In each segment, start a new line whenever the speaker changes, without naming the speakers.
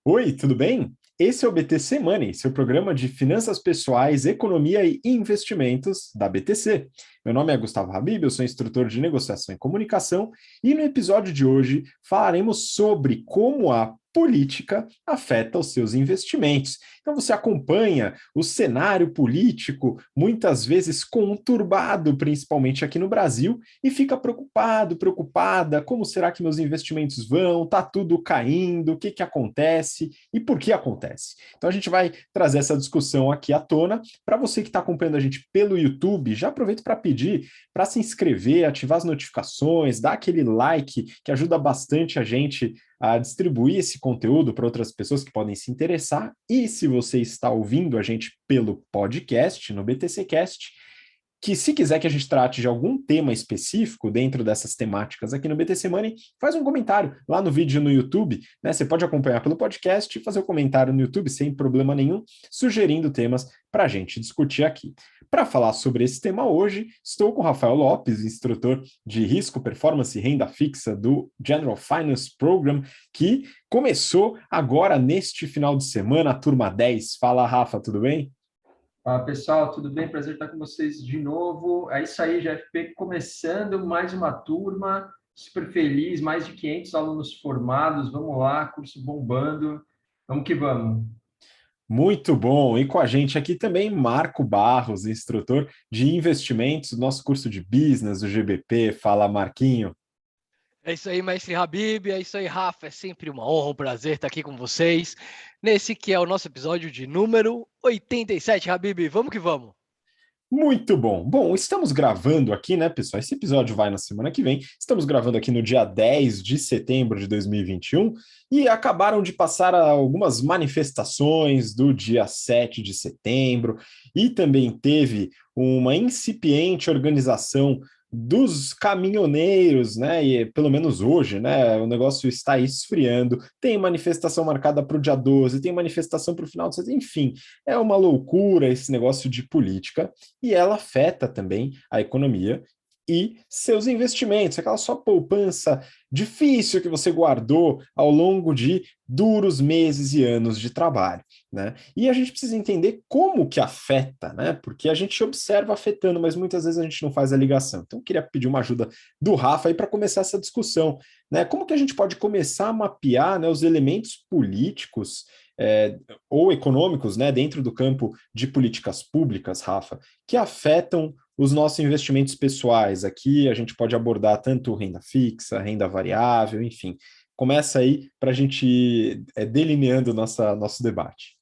Oi, tudo bem? Esse é o BTC Money, seu programa de finanças pessoais, economia e investimentos da BTC. Meu nome é Gustavo Habib, eu sou instrutor de negociação e comunicação, e no episódio de hoje falaremos sobre como a política afeta os seus investimentos. Então você acompanha o cenário político, muitas vezes conturbado, principalmente aqui no Brasil, e fica preocupado, preocupada, como será que meus investimentos vão? Tá tudo caindo? O que que acontece e por que acontece? Então a gente vai trazer essa discussão aqui à tona. Para você que está acompanhando a gente pelo YouTube, já aproveito para pedir para se inscrever, ativar as notificações, dar aquele like que ajuda bastante a gente a distribuir esse conteúdo para outras pessoas que podem se interessar. E se você está ouvindo a gente pelo podcast, no BTC Cast, que se quiser que a gente trate de algum tema específico dentro dessas temáticas aqui no BTC Money, faz um comentário lá no vídeo no YouTube, né? Você pode acompanhar pelo podcast e fazer o um comentário no YouTube sem problema nenhum, sugerindo temas para a gente discutir aqui. Para falar sobre esse tema hoje, estou com o Rafael Lopes, instrutor de risco, performance e renda fixa do General Finance Program, que começou agora neste final de semana, a turma 10. Fala, Rafa, tudo bem?
Fala pessoal, tudo bem? Prazer estar com vocês de novo. É isso aí, GFP começando mais uma turma, super feliz, mais de 500 alunos formados. Vamos lá, curso bombando. Vamos que vamos.
Muito bom. E com a gente aqui também Marco Barros, instrutor de investimentos do nosso curso de business do GBP. Fala, Marquinho.
É isso aí, mestre Habib, é isso aí, Rafa. É sempre uma honra, um prazer estar aqui com vocês. Nesse que é o nosso episódio de número 87, Habib. Vamos que vamos.
Muito bom. Bom, estamos gravando aqui, né, pessoal? Esse episódio vai na semana que vem. Estamos gravando aqui no dia 10 de setembro de 2021 e acabaram de passar algumas manifestações do dia 7 de setembro e também teve uma incipiente organização dos caminhoneiros, né? E pelo menos hoje, né? O negócio está esfriando. Tem manifestação marcada para o dia 12, tem manifestação para o final de setembro, enfim, é uma loucura esse negócio de política e ela afeta também a economia e seus investimentos, aquela sua poupança difícil que você guardou ao longo de duros meses e anos de trabalho, né? E a gente precisa entender como que afeta, né? Porque a gente observa afetando, mas muitas vezes a gente não faz a ligação. Então, eu queria pedir uma ajuda do Rafa aí para começar essa discussão, né? Como que a gente pode começar a mapear, né, os elementos políticos ou econômicos, né, dentro do campo de políticas públicas, Rafa, que afetam os nossos investimentos pessoais. Aqui a gente pode abordar tanto renda fixa, renda variável, enfim. Começa aí para a gente ir delineando nosso debate.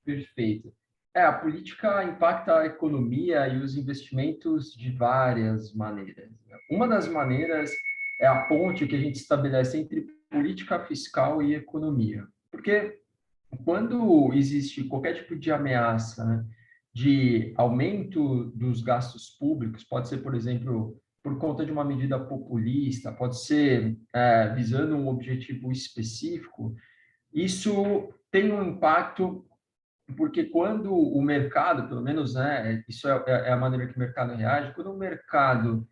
Perfeito. A política impacta a economia e os investimentos de várias maneiras. Uma das maneiras é a ponte que a gente estabelece entre política fiscal e economia. Porque quando existe qualquer tipo de ameaça, né, de aumento dos gastos públicos, pode ser, por exemplo, por conta de uma medida populista, pode ser visando um objetivo específico, isso tem um impacto, porque quando o mercado, pelo menos, né, isso é a maneira que o mercado reage, quando o mercado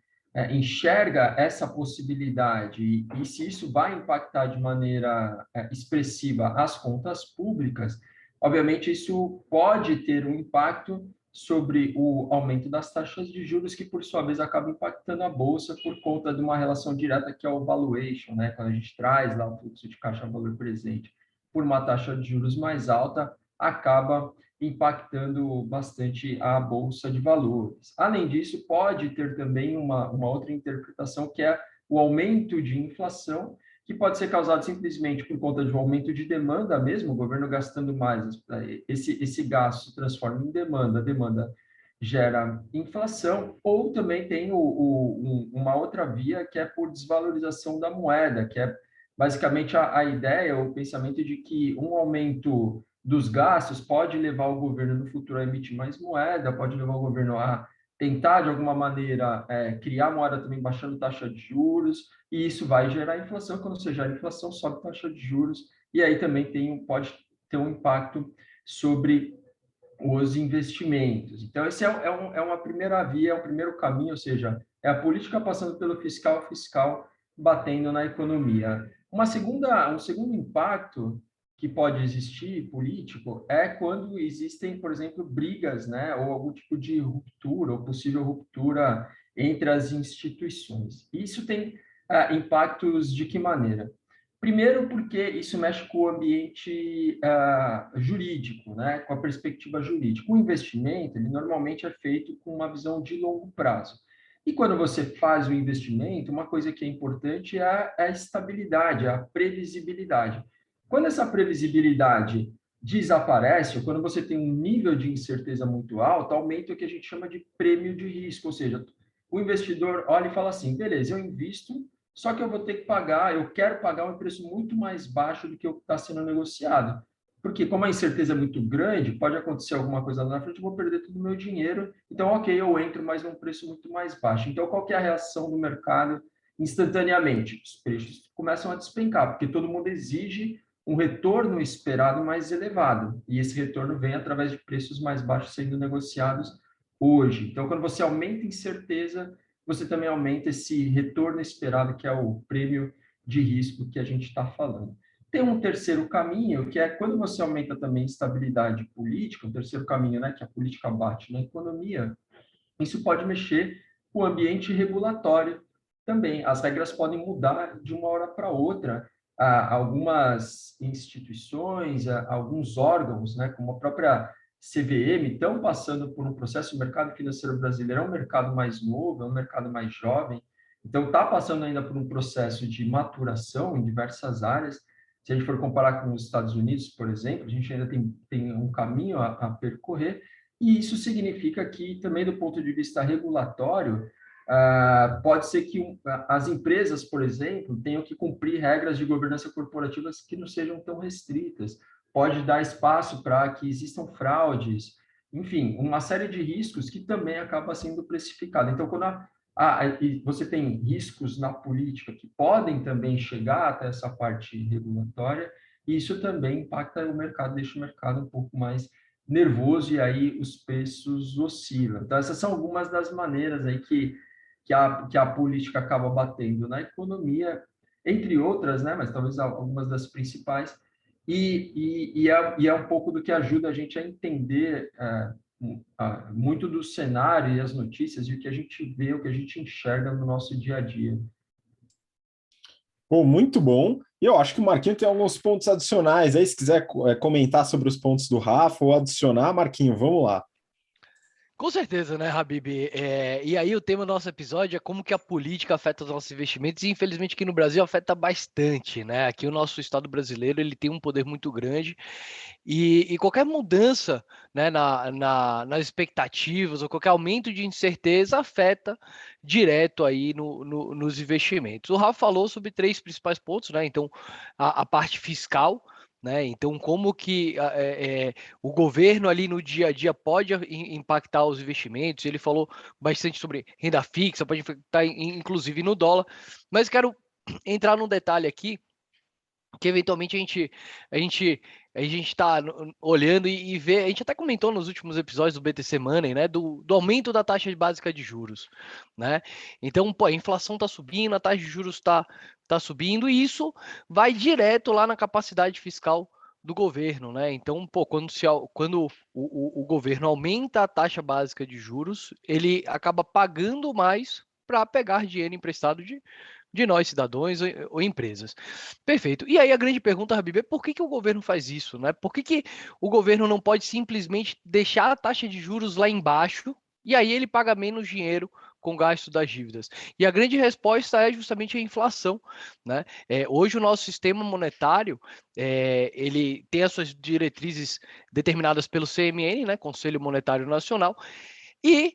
enxerga essa possibilidade e se isso vai impactar de maneira expressiva as contas públicas, obviamente isso pode ter um impacto sobre o aumento das taxas de juros, que por sua vez acaba impactando a bolsa por conta de uma relação direta que é o valuation, né? Quando a gente traz lá o fluxo de caixa-valor presente por uma taxa de juros mais alta, acaba impactando bastante a bolsa de valores. Além disso, pode ter também uma outra interpretação, que é o aumento de inflação, que pode ser causado simplesmente por conta de um aumento de demanda mesmo, o governo gastando mais, esse gasto se transforma em demanda, a demanda gera inflação, ou também tem uma outra via, que é por desvalorização da moeda, que é basicamente a ideia, o pensamento de que um aumento dos gastos pode levar o governo no futuro a emitir mais moeda, pode levar o governo a tentar, de alguma maneira, criar moeda também baixando taxa de juros, e isso vai gerar inflação. Quando você gera inflação, sobe taxa de juros, e aí também pode ter um impacto sobre os investimentos. Então, esse é uma primeira via, é um primeiro caminho, ou seja, é a política passando pelo fiscal, fiscal batendo na economia. Um segundo impacto que pode existir político é quando existem, por exemplo, brigas, né, ou algum tipo de ruptura, ou possível ruptura entre as instituições. Isso tem impactos de que maneira? Primeiro, porque isso mexe com o ambiente jurídico, né, com a perspectiva jurídica. O investimento, ele normalmente é feito com uma visão de longo prazo. E quando você faz o investimento, uma coisa que é importante é a estabilidade, a previsibilidade. Quando essa previsibilidade desaparece, ou quando você tem um nível de incerteza muito alto, aumenta o que a gente chama de prêmio de risco, ou seja, o investidor olha e fala assim, beleza, eu invisto, só que eu vou ter que pagar, eu quero pagar um preço muito mais baixo do que o que está sendo negociado. Porque como a incerteza é muito grande, pode acontecer alguma coisa lá na frente, eu vou perder todo o meu dinheiro, então, ok, eu entro, mas num preço muito mais baixo. Então, qual que é a reação do mercado instantaneamente? Os preços começam a despencar, porque todo mundo exige um retorno esperado mais elevado, e esse retorno vem através de preços mais baixos sendo negociados hoje. Então, quando você aumenta a incerteza, você também aumenta esse retorno esperado, que é o prêmio de risco que a gente está falando. Tem um terceiro caminho, que é quando você aumenta também estabilidade política, um terceiro caminho, né, que a política bate na economia, isso pode mexer com o ambiente regulatório também. As regras podem mudar de uma hora para outra. Algumas instituições, alguns órgãos, né, como a própria CVM, estão passando por um processo. O mercado financeiro brasileiro é um mercado mais novo, é um mercado mais jovem, então está passando ainda por um processo de maturação em diversas áreas. Se a gente for comparar com os Estados Unidos, por exemplo, a gente ainda tem um caminho a percorrer, e isso significa que, também do ponto de vista regulatório, pode ser que as empresas, por exemplo, tenham que cumprir regras de governança corporativas que não sejam tão restritas. Pode dar espaço para que existam fraudes, enfim, uma série de riscos que também acaba sendo precificado. Então, quando você tem riscos na política que podem também chegar até essa parte regulatória, isso também impacta o mercado, deixa o mercado um pouco mais nervoso e aí os preços oscilam. Então, essas são algumas das maneiras aí que a política acaba batendo na economia, entre outras, né? Mas talvez algumas das principais, e é um pouco do que ajuda a gente a entender muito do cenário e as notícias e o que a gente vê, o que a gente enxerga no nosso dia a dia.
Pô, muito bom. E eu acho que o Marquinho tem alguns pontos adicionais aí, se quiser comentar sobre os pontos do Rafa ou adicionar, Marquinho, vamos lá.
Com certeza, né, Habib? E aí o tema do nosso episódio é como que a política afeta os nossos investimentos, e infelizmente aqui no Brasil afeta bastante, né? Aqui o nosso Estado brasileiro, ele tem um poder muito grande, e qualquer mudança, né, nas expectativas ou qualquer aumento de incerteza afeta direto aí nos investimentos. O Rafa falou sobre três principais pontos, né? Então, a parte fiscal, né? Então, como que o governo ali no dia a dia pode impactar os investimentos? Ele falou bastante sobre renda fixa, pode impactar inclusive no dólar, mas quero entrar num detalhe aqui que eventualmente a gente está olhando e vê, a gente até comentou nos últimos episódios do BTC Money, né, do aumento da taxa básica de juros, né? Então, pô, a inflação está subindo, a taxa de juros está subindo, e isso vai direto lá na capacidade fiscal do governo, né? Então, pô, quando o governo aumenta a taxa básica de juros, ele acaba pagando mais para pegar dinheiro emprestado de nós, cidadãos ou empresas. Perfeito. E aí a grande pergunta, Habib, é por que o governo faz isso, né? Por que o governo não pode simplesmente deixar a taxa de juros lá embaixo e aí ele paga menos dinheiro com o gasto das dívidas? E a grande resposta é justamente a inflação, né? Hoje o nosso sistema monetário, ele tem as suas diretrizes determinadas pelo CMN, né? Conselho Monetário Nacional, e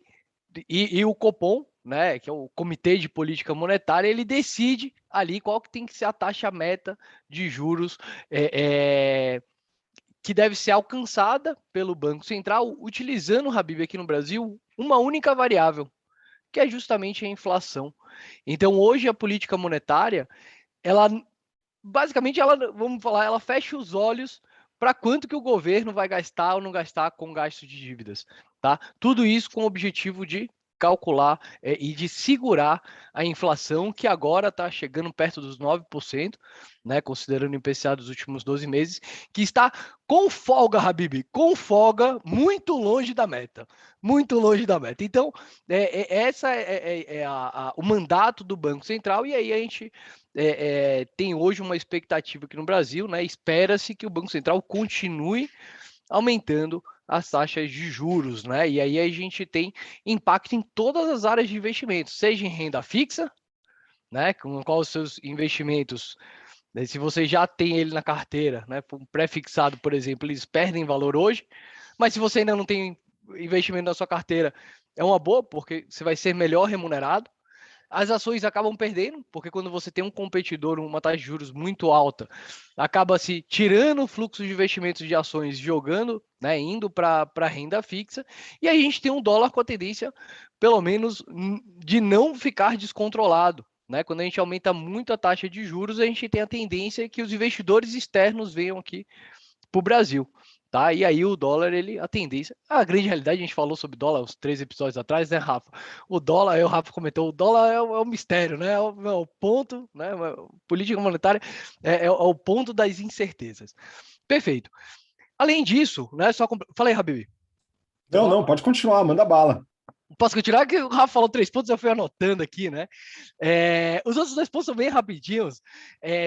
o Copom, né, que é o Comitê de Política Monetária, ele decide ali qual que tem que ser a taxa meta de juros que deve ser alcançada pelo Banco Central, utilizando, Habib, aqui no Brasil, uma única variável, que é justamente a inflação. Então, hoje a política monetária, ela basicamente, vamos falar, ela fecha os olhos para quanto que o governo vai gastar ou não gastar com gasto de dívidas, tá? Tudo isso com o objetivo de calcular e de segurar a inflação, que agora está chegando perto dos 9%, né, considerando o IPCA dos últimos 12 meses, que está com folga, Habib, com folga, muito longe da meta. Muito longe da meta. Então, essa o mandato do Banco Central, e aí a gente tem hoje uma expectativa aqui no Brasil, né? Espera-se que o Banco Central continue aumentando as taxas de juros, né? E aí a gente tem impacto em todas as áreas de investimento, seja em renda fixa, né? Com qual os seus investimentos, né, se você já tem ele na carteira, né? Pré-fixado, por exemplo, eles perdem valor hoje, mas se você ainda não tem investimento na sua carteira, é uma boa, porque você vai ser melhor remunerado. As ações acabam perdendo, porque quando você tem um competidor, uma taxa de juros muito alta, acaba se tirando o fluxo de investimentos de ações, jogando, né, indo para a renda fixa, e aí a gente tem um dólar com a tendência, pelo menos, de não ficar descontrolado. Né? Quando a gente aumenta muito a taxa de juros, a gente tem a tendência que os investidores externos venham aqui para o Brasil. Tá? E aí o dólar, a tendência, a grande realidade, a gente falou sobre dólar uns 3 episódios atrás, né, Rafa? O dólar, aí o Rafa comentou, o dólar é o mistério, né? É o ponto, né? Política monetária é o ponto das incertezas. Perfeito. Além disso, né? Falei, Habib.
Não, pode continuar, manda bala.
Posso continuar? Que o Rafa falou 3 pontos, eu fui anotando aqui, né? Os outros 2 pontos são bem rapidinhos,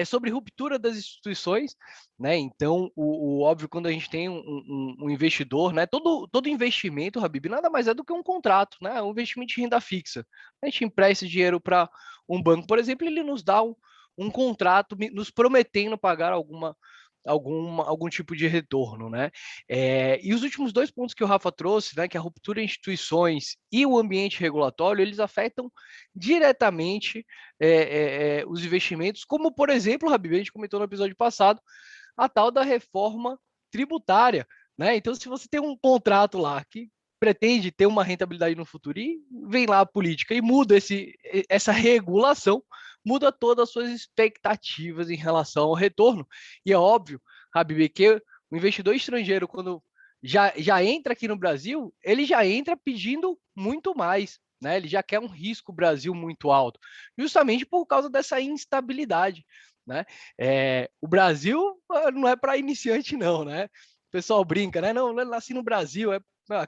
sobre ruptura das instituições, né? Então, o óbvio, quando a gente tem um investidor, né? Todo investimento, Habib, nada mais é do que um contrato, né? Um investimento de renda fixa. A gente empresta dinheiro para um banco, por exemplo, ele nos dá um contrato nos prometendo pagar algum tipo de retorno, né? E os últimos 2 pontos que o Rafa trouxe, né, que a ruptura de instituições e o ambiente regulatório, eles afetam diretamente os investimentos, como, por exemplo, Habib, a gente comentou no episódio passado, a tal da reforma tributária, né? Então, se você tem um contrato lá que pretende ter uma rentabilidade no futuro e vem lá a política e muda essa regulação, muda todas as suas expectativas em relação ao retorno. E é óbvio, Habib, que o investidor estrangeiro, quando já entra aqui no Brasil, ele já entra pedindo muito mais, né? Ele já quer um risco Brasil muito alto, justamente por causa dessa instabilidade, né? O Brasil não é para iniciante, não, né? O pessoal brinca, né? Não, eu nasci no Brasil,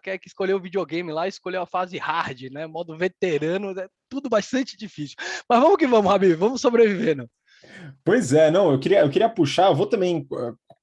quer que escolher o videogame lá, escolheu a fase hard, né? Modo veterano, é tudo bastante difícil. Mas vamos que vamos, Rabi, vamos sobrevivendo.
Pois é, não, eu queria puxar, eu vou também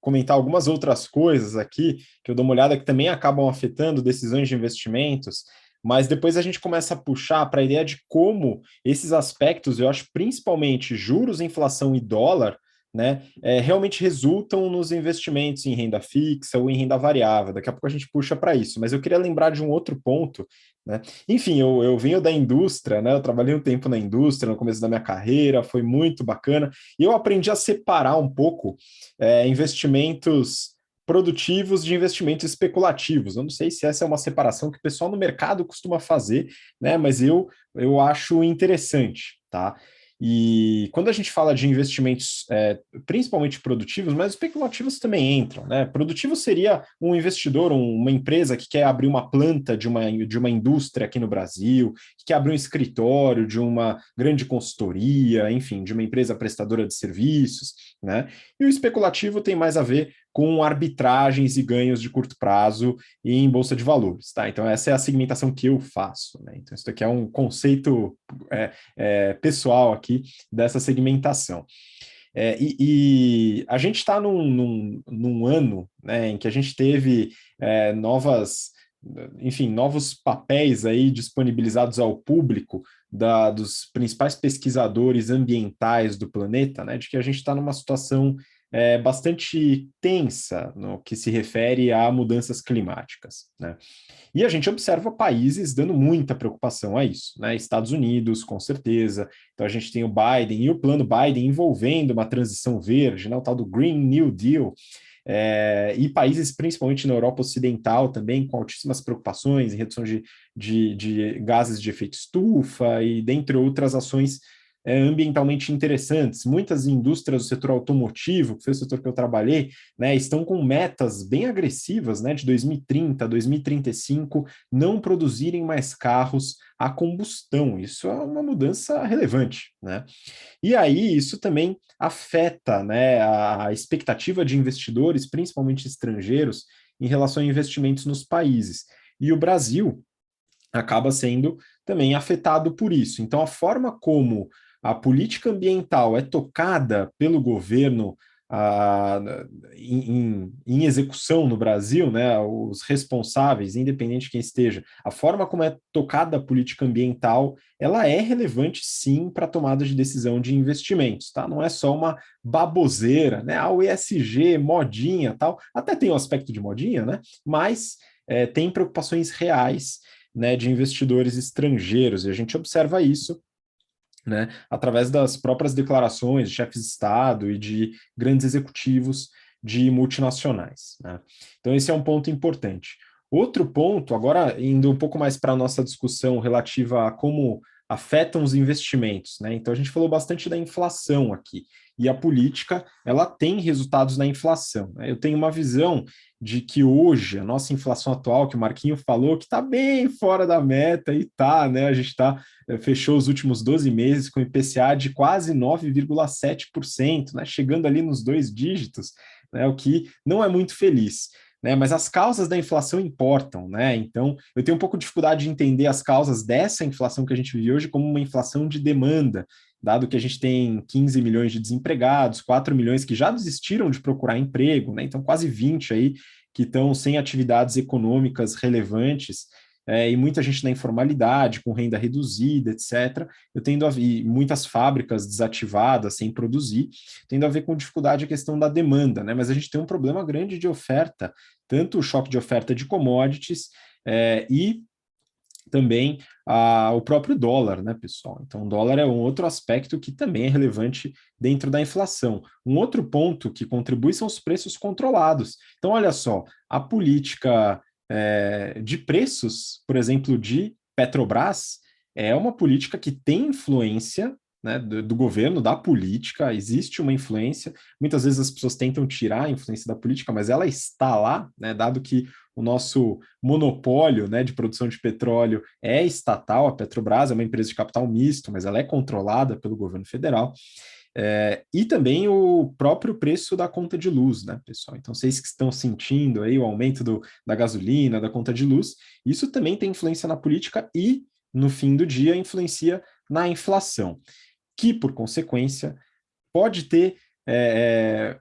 comentar algumas outras coisas aqui, que eu dou uma olhada que também acabam afetando decisões de investimentos, mas depois a gente começa a puxar para a ideia de como esses aspectos, eu acho principalmente juros, inflação e dólar, né, realmente resultam nos investimentos em renda fixa ou em renda variável. Daqui a pouco a gente puxa para isso, mas eu queria lembrar de um outro ponto, né? Enfim, eu venho da indústria, né? Eu trabalhei um tempo na indústria no começo da minha carreira, foi muito bacana, e eu aprendi a separar um pouco investimentos produtivos de investimentos especulativos. Eu não sei se essa é uma separação que o pessoal no mercado costuma fazer, né? Mas eu acho interessante, tá? E quando a gente fala de investimentos principalmente produtivos, mas especulativos também entram, né? Produtivo seria um investidor, uma empresa que quer abrir uma planta de uma indústria aqui no Brasil, que quer abrir um escritório de uma grande consultoria, enfim, de uma empresa prestadora de serviços, né? E o especulativo tem mais a ver com arbitragens e ganhos de curto prazo e em bolsa de valores, tá? Então essa é a segmentação que eu faço, né? Então isso aqui é um conceito pessoal aqui dessa segmentação. E a gente está num ano, né, em que a gente teve novos papéis aí disponibilizados ao público dos principais pesquisadores ambientais do planeta, né, de que a gente está numa situação bastante tensa no que se refere a mudanças climáticas, né? E a gente observa países dando muita preocupação a isso, né? Estados Unidos, com certeza. Então a gente tem o Biden e o plano Biden envolvendo uma transição verde, né? O tal do Green New Deal. E países, principalmente na Europa Ocidental, também com altíssimas preocupações em redução de gases de efeito estufa e dentre outras ações ambientalmente interessantes. Muitas indústrias do setor automotivo, que foi o setor que eu trabalhei, né, estão com metas bem agressivas, né, de 2030, 2035, não produzirem mais carros a combustão. Isso é uma mudança relevante, né? E aí isso também afeta, né, a expectativa de investidores, principalmente estrangeiros, em relação a investimentos nos países. E o Brasil acaba sendo também afetado por isso. Então, a forma como a política ambiental é tocada pelo governo ah, em execução no Brasil, né, os responsáveis, independente de quem esteja, a forma como é tocada a política ambiental, ela é relevante sim para a tomada de decisão de investimentos, tá? Não é só uma baboseira, né? O ESG, modinha, tal, até tem o aspecto de modinha, né? Mas tem preocupações reais, né, de investidores estrangeiros, e a gente observa isso, né, através das próprias declarações de chefes de Estado e de grandes executivos de multinacionais, né? Então, esse é um ponto importante. Outro ponto, agora indo um pouco mais para a nossa discussão relativa a como afetam os investimentos, né? Então, a gente falou bastante da inflação aqui, e a política, ela tem resultados na inflação, né? Eu tenho uma visão de que hoje a nossa inflação atual, que o Marquinho falou, que está bem fora da meta, e tá, né? A gente fechou os últimos 12 meses com IPCA de quase 9,7%, né? Chegando ali nos 2 dígitos, né? O que não é muito feliz. Né, mas as causas da inflação importam, né? Então, eu tenho um pouco de dificuldade de entender as causas dessa inflação que a gente vive hoje como uma inflação de demanda, dado que a gente tem 15 milhões de desempregados, 4 milhões que já desistiram de procurar emprego, né? Então quase 20 aí que estão sem atividades econômicas relevantes, e muita gente na informalidade, com renda reduzida, etc. Eu tendo a ver muitas fábricas desativadas, sem produzir, tendo a ver com dificuldade a questão da demanda, né? Mas a gente tem um problema grande de oferta, tanto o choque de oferta de commodities, e também o próprio dólar, né, pessoal? Então, o dólar é um outro aspecto que também é relevante dentro da inflação. Um outro ponto que contribui são os preços controlados. Então, olha só, a política de preços, por exemplo, de Petrobras, é uma política que tem influência, né, do governo, da política, existe uma influência. Muitas vezes as pessoas tentam tirar a influência da política, mas ela está lá, né, dado que o nosso monopólio, né, de produção de petróleo é estatal. A Petrobras é uma empresa de capital misto, mas ela é controlada pelo governo federal. E também o próprio preço da conta de luz, né, pessoal? Então, vocês que estão sentindo aí o aumento da gasolina, da conta de luz, isso também tem influência na política e, no fim do dia, influencia na inflação, que, por consequência, pode ter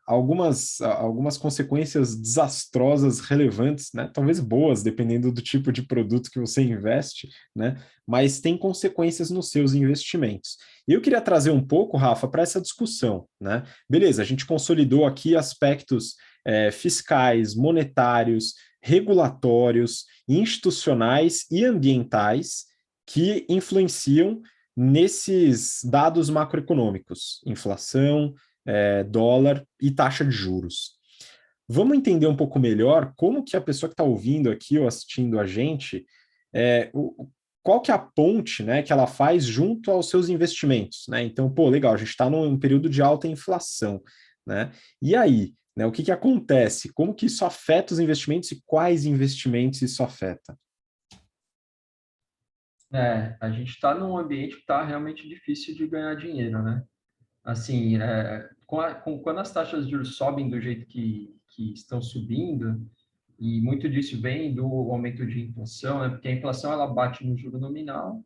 algumas consequências desastrosas relevantes, né? Talvez boas, dependendo do tipo de produto que você investe, né? Mas tem consequências nos seus investimentos. E eu queria trazer um pouco, Rafa, para essa discussão, né? Beleza, a gente consolidou aqui aspectos fiscais, monetários, regulatórios, institucionais e ambientais que influenciam nesses dados macroeconômicos, inflação, dólar e taxa de juros. Vamos entender um pouco melhor como que a pessoa que está ouvindo aqui ou assistindo a gente, qual que é a ponte, né, que ela faz junto aos seus investimentos, né? Então, pô, legal, a gente está num período de alta inflação, né? E aí, né, o que acontece? Como que isso afeta os investimentos e quais investimentos isso afeta?
A gente está num ambiente que está realmente difícil de ganhar dinheiro, né? Assim, quando as taxas de juros sobem do jeito que estão subindo, e muito disso vem do aumento de inflação, né? Porque a inflação ela bate no juro nominal,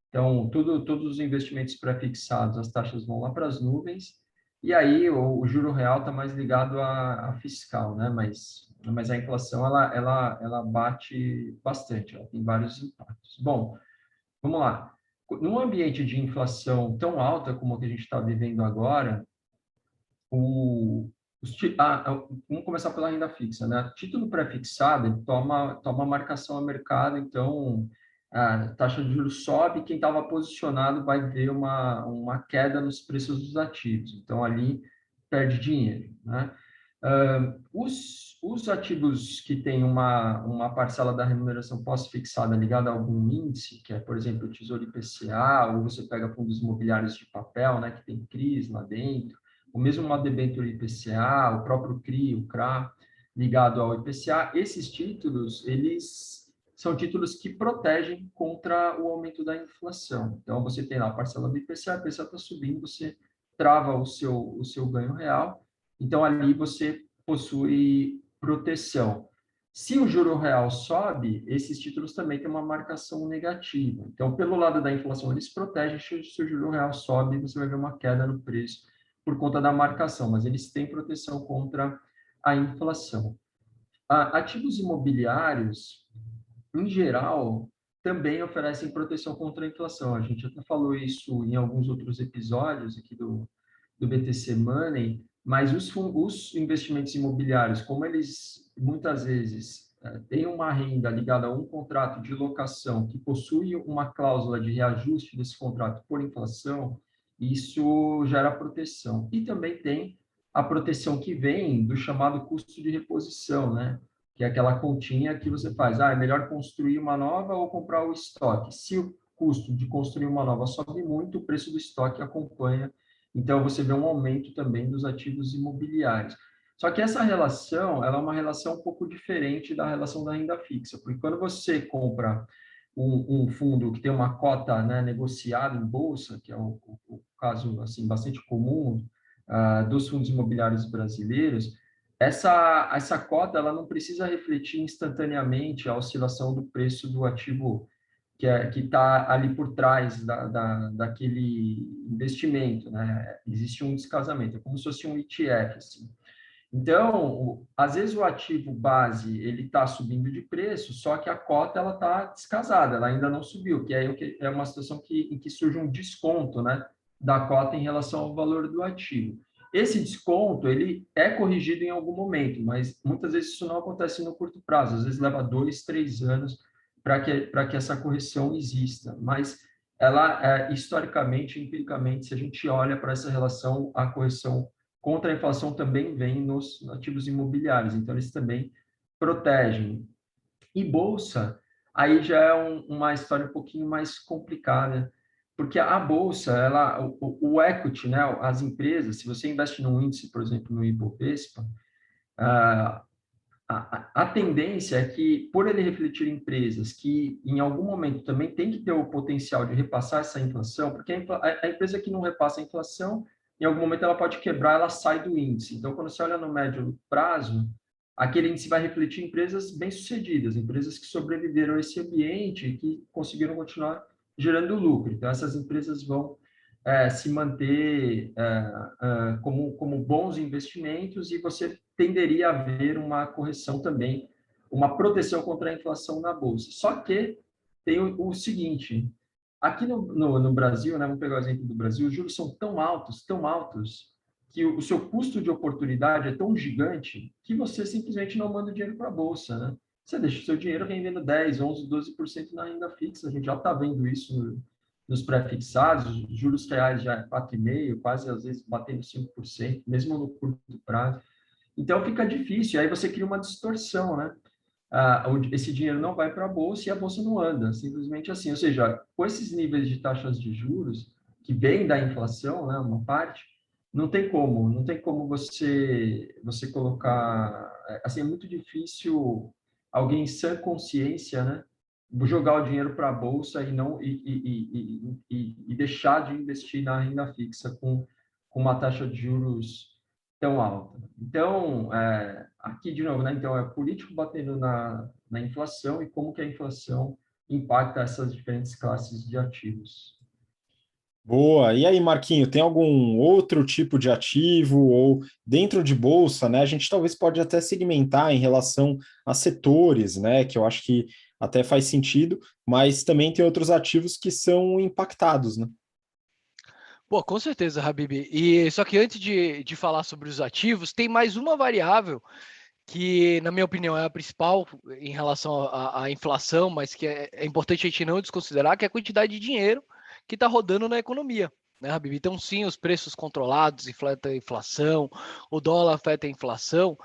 então todos os investimentos pré-fixados, as taxas vão lá para as nuvens, e aí o juro real está mais ligado a fiscal, né? Mas a inflação ela bate bastante, ela tem vários impactos. Bom, vamos lá. Num ambiente de inflação tão alta como o que a gente está vivendo agora, vamos começar pela renda fixa, né? Título pré-fixado ele toma marcação a mercado, então a taxa de juros sobe, quem estava posicionado vai ver uma queda nos preços dos ativos, então ali perde dinheiro, né? Os ativos que têm uma parcela da remuneração pós-fixada ligada a algum índice, que é, por exemplo, o Tesouro IPCA, ou você pega fundos imobiliários de papel, né, que tem CRIs lá dentro, ou mesmo uma debênture IPCA, o próprio CRI, o CRA, ligado ao IPCA, esses títulos, eles são títulos que protegem contra o aumento da inflação. Então, você tem lá a parcela do IPCA, o IPCA está subindo, você trava o seu ganho real, então, ali você possui proteção. Se o juro real sobe, esses títulos também têm uma marcação negativa. Então, pelo lado da inflação, eles protegem. Se o juro real sobe, você vai ver uma queda no preço por conta da marcação, mas eles têm proteção contra a inflação. Ativos imobiliários, em geral, também oferecem proteção contra a inflação. A gente até falou isso em alguns outros episódios aqui do BTC Money, mas os investimentos imobiliários, como eles muitas vezes têm uma renda ligada a um contrato de locação que possui uma cláusula de reajuste desse contrato por inflação, isso gera proteção. E também tem a proteção que vem do chamado custo de reposição, né? Que é aquela continha que você faz. É melhor construir uma nova ou comprar o estoque. Se o custo de construir uma nova sobe muito, o preço do estoque acompanha. Então, você vê um aumento também dos ativos imobiliários. Só que essa relação, ela é uma relação um pouco diferente da relação da renda fixa, porque quando você compra um fundo que tem uma cota, né, negociada em bolsa, que é o caso assim bastante comum dos fundos imobiliários brasileiros, essa cota ela não precisa refletir instantaneamente a oscilação do preço do ativo que está ali por trás daquele investimento, né? Existe um descasamento, é como se fosse um ETF, assim. Então, às vezes o ativo base ele está subindo de preço, só que a cota ela está descasada, ela ainda não subiu, que é uma situação em que surge um desconto, né, da cota em relação ao valor do ativo. Esse desconto ele é corrigido em algum momento, mas muitas vezes isso não acontece no curto prazo, às vezes leva 2, 3 anos para que essa correção exista. Mas ela, historicamente, empiricamente, se a gente olha para essa relação, a correção contra a inflação também vem nos ativos imobiliários, então eles também protegem. E bolsa, aí já é uma história um pouquinho mais complicada, porque a bolsa, o equity, né, as empresas, se você investe num índice, por exemplo, no Ibovespa, a tendência é que, por ele refletir empresas que, em algum momento, também tem que ter o potencial de repassar essa inflação, porque a empresa que não repassa a inflação, em algum momento ela pode quebrar, ela sai do índice. Então, quando você olha no médio prazo, aquele índice vai refletir empresas bem-sucedidas, empresas que sobreviveram a esse ambiente e que conseguiram continuar gerando lucro. Então, essas empresas vão se manter como bons investimentos e você tenderia a ver uma correção também, uma proteção contra a inflação na bolsa. Só que tem o seguinte, aqui no Brasil, né, vamos pegar o exemplo do Brasil, os juros são tão altos, que o seu custo de oportunidade é tão gigante que você simplesmente não manda o dinheiro para a bolsa, né? Você deixa o seu dinheiro rendendo 10, 11, 12% na renda fixa. A gente já está vendo isso nos pré-fixados, juros reais já 4,5%, quase às vezes batendo 5%, mesmo no curto prazo. Então fica difícil, aí você cria uma distorção, né? Esse dinheiro não vai para a bolsa e a bolsa não anda, simplesmente assim. Ou seja, com esses níveis de taxas de juros, que vem da inflação, né, uma parte, não tem como você colocar, assim, é muito difícil alguém em sã consciência, né, jogar o dinheiro para a bolsa e não e deixar de investir na renda fixa com uma taxa de juros tão alta. Então, aqui de novo, né? Então, é político batendo na inflação e como que a inflação impacta essas diferentes classes de ativos.
Boa. E aí, Marquinho, tem algum outro tipo de ativo ou dentro de bolsa, né? A gente talvez pode até segmentar em relação a setores, né? Que eu acho que até faz sentido, mas também tem outros ativos que são impactados, né?
Pô, com certeza, Habib. E só que antes de falar sobre os ativos, tem mais uma variável que, na minha opinião, é a principal em relação à inflação, mas que é importante a gente não desconsiderar, que é a quantidade de dinheiro que está rodando na economia. né, Habib? Então, sim, os preços controlados afetam a inflação, o dólar afeta a inflação,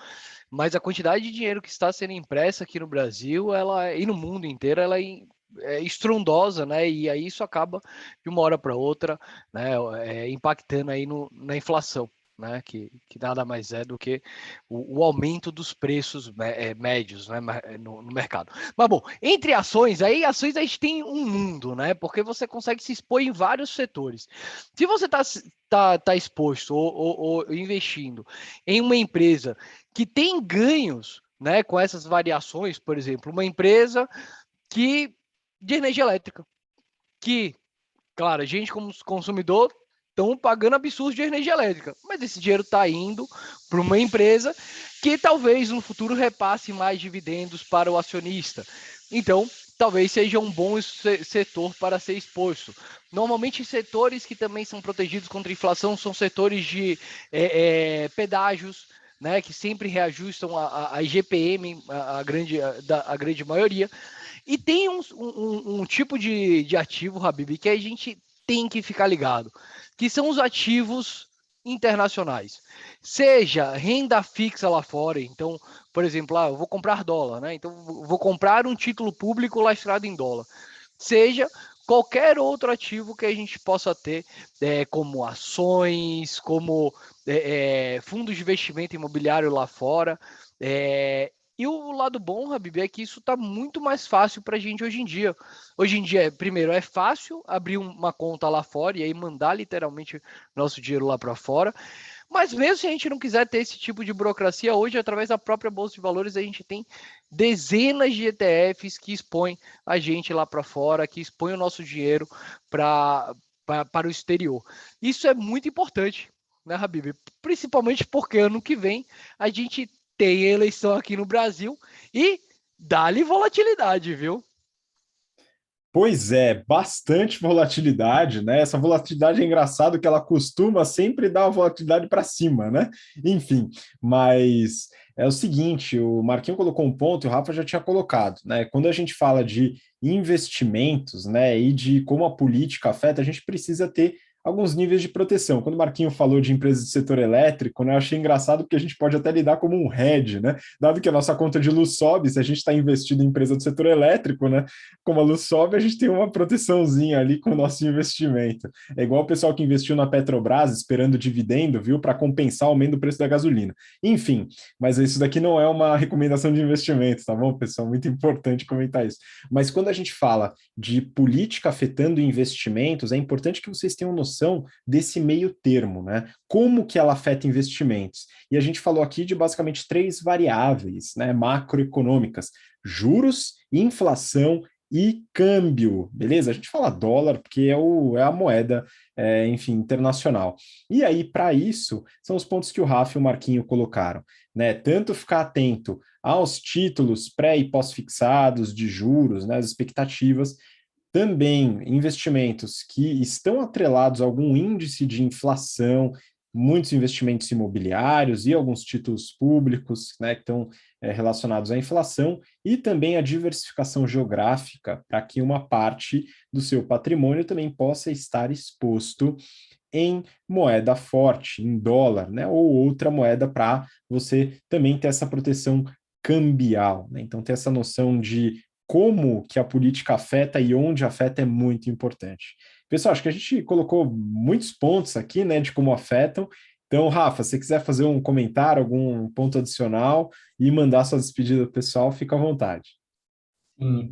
mas a quantidade de dinheiro que está sendo impressa aqui no Brasil, e no mundo inteiro, ela é estrondosa, né? E aí isso acaba de uma hora para outra, né, impactando aí na inflação. Né, que nada mais é do que o aumento dos preços médios, né, no mercado. Mas bom, entre ações a gente tem um mundo, né? Porque você consegue se expor em vários setores. Se você tá exposto ou investindo em uma empresa que tem ganhos, né, com essas variações, por exemplo, uma empresa que de energia elétrica, que, claro, a gente como consumidor estão pagando absurdo de energia elétrica, mas esse dinheiro está indo para uma empresa que talvez no futuro repasse mais dividendos para o acionista. Então, talvez seja um bom setor para ser exposto. Normalmente, setores que também são protegidos contra a inflação são setores de pedágios, né, que sempre reajustam a IGPM, a grande maioria. E tem um tipo de ativo, Habib, que a gente tem que ficar ligado, que são os ativos internacionais. Seja renda fixa lá fora, então, por exemplo, eu vou comprar dólar, né? Então, vou comprar um título público lastrado em dólar. Seja qualquer outro ativo que a gente possa ter, como ações, como fundos de investimento imobiliário lá fora, e o lado bom, Habib, é que isso está muito mais fácil para a gente hoje em dia. Hoje em dia, primeiro, é fácil abrir uma conta lá fora e aí mandar literalmente nosso dinheiro lá para fora. Mas mesmo se a gente não quiser ter esse tipo de burocracia, hoje, através da própria Bolsa de Valores, a gente tem dezenas de ETFs que expõem a gente lá para fora, que expõem o nosso dinheiro para o exterior. Isso é muito importante, né, Habib? Principalmente porque ano que vem a gente tem eleição aqui no Brasil e dá-lhe volatilidade, viu?
Pois é, bastante volatilidade, né? Essa volatilidade é engraçado que ela costuma sempre dar a volatilidade para cima, né? Enfim, mas é o seguinte, o Marquinhos colocou um ponto e o Rafa já tinha colocado, né? Quando a gente fala de investimentos, né, e de como a política afeta, a gente precisa ter alguns níveis de proteção. Quando o Marquinhos falou de empresas do setor elétrico, né, eu achei engraçado porque a gente pode até lidar como um hedge, né? Dado que a nossa conta de luz sobe, se a gente está investido em empresa do setor elétrico, né? Como a luz sobe, a gente tem uma proteçãozinha ali com o nosso investimento. É igual o pessoal que investiu na Petrobras esperando dividendo, viu, para compensar o aumento do preço da gasolina. Enfim, mas isso daqui não é uma recomendação de investimento, tá bom, pessoal? Muito importante comentar isso. Mas quando a gente fala de política afetando investimentos, é importante que vocês tenham noção desse meio termo, né? Como que ela afeta investimentos? E a gente falou aqui de basicamente três variáveis, né, macroeconômicas: juros, inflação e câmbio, beleza? A gente fala dólar porque é a moeda, enfim, internacional. E aí, para isso, são os pontos que o Rafa e o Marquinho colocaram, né? Tanto ficar atento aos títulos pré e pós-fixados de juros, né, as expectativas, também investimentos que estão atrelados a algum índice de inflação, muitos investimentos imobiliários e alguns títulos públicos, né, que estão relacionados à inflação, e também a diversificação geográfica, para que uma parte do seu patrimônio também possa estar exposto em moeda forte, em dólar, né, ou outra moeda, para você também ter essa proteção cambial, né? Então, ter essa noção de como que a política afeta e onde afeta é muito importante. Pessoal, acho que a gente colocou muitos pontos aqui, né, de como afetam. Então, Rafa, se você quiser fazer um comentário, algum ponto adicional e mandar sua despedida pessoal, fica à vontade.
Sim,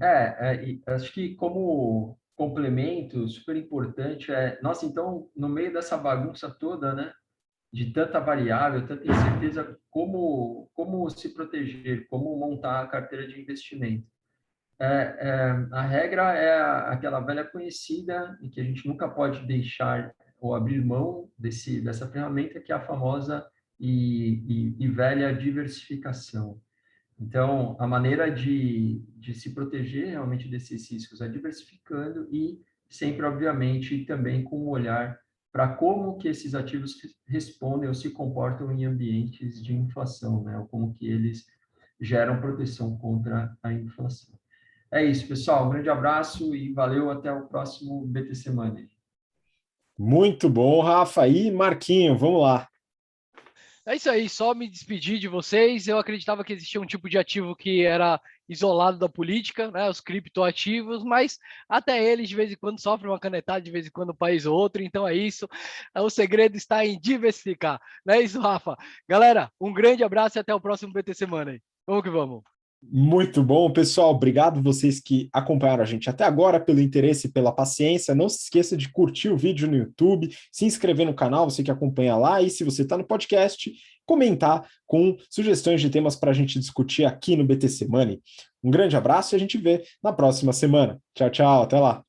e acho que como complemento, super importante nossa, então, no meio dessa bagunça toda, né, de tanta variável, tanta incerteza, como se proteger, como montar a carteira de investimento. A regra é aquela velha conhecida e que a gente nunca pode deixar ou abrir mão dessa ferramenta, que é a famosa e velha diversificação. Então, a maneira de se proteger realmente desses riscos é diversificando e sempre, obviamente, também com um olhar para como que esses ativos respondem ou se comportam em ambientes de inflação, né? Ou como que eles geram proteção contra a inflação. É isso, pessoal. Um grande abraço e valeu. Até o próximo BTC Money.
Muito bom, Rafa. E Marquinho, vamos lá.
É isso aí, só me despedir de vocês. Eu acreditava que existia um tipo de ativo que era isolado da política, né, os criptoativos, mas até eles de vez em quando sofrem uma canetada, de vez em quando um país ou outro, então é isso. O segredo está em diversificar. Não é isso, Rafa? Galera, um grande abraço e até o próximo BT Semana aí. Vamos que vamos.
Muito bom, pessoal. Obrigado vocês que acompanharam a gente até agora, pelo interesse e pela paciência. Não se esqueça de curtir o vídeo no YouTube, se inscrever no canal, você que acompanha lá, e se você está no podcast, comentar com sugestões de temas para a gente discutir aqui no BTC Money. Um grande abraço e a gente vê na próxima semana. Tchau, tchau, até lá.